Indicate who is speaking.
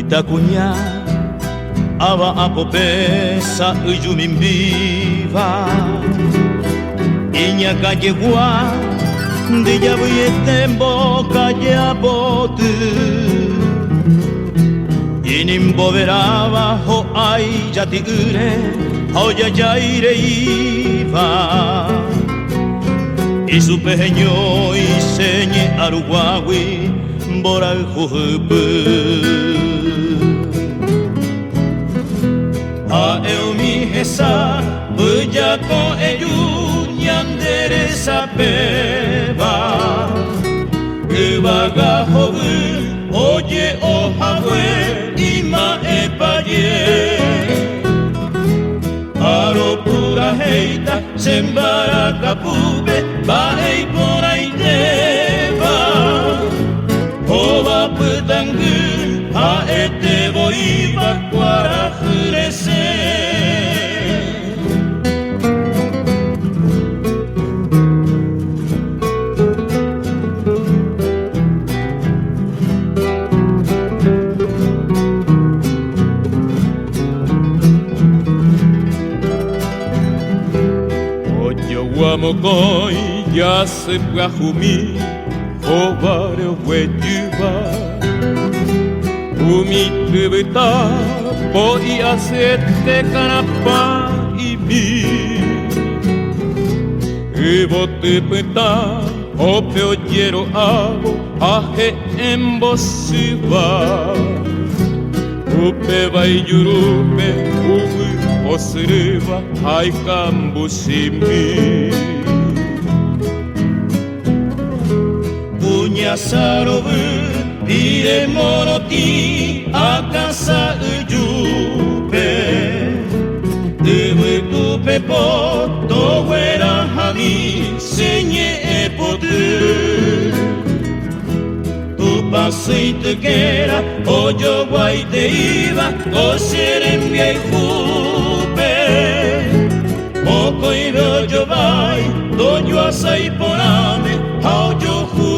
Speaker 1: Itacunya ava apopesa ujumin viva Iña calle gua de yabuyete boca yabotu Inin boveraba ho ai jati ure ho ya jaire iva Y su peño y señe aruguawi bora jujupu A eu mi hesa buja ko eyu nyandere sapeba Ubaga hogu oye o hawe ima epaye Aro pura heita sembara kapube baei porai deva Ova petangu ha ete voiba kwara furese Mokoi ya se prahumi ovare wetuba Umi tubita po I asete kanapa ibi Evo te peta o peoyero avo aje embosiva Upe vai yurupe ugu osiriva hai kambushimi Sarobu pire monoti akasa ujupe Ubu tupe po toguera hami senye epotu Tu pasei tegera ojo guai te iba o serembia y jupe Moko ibe ojo vai doño asai porame hao yo jupe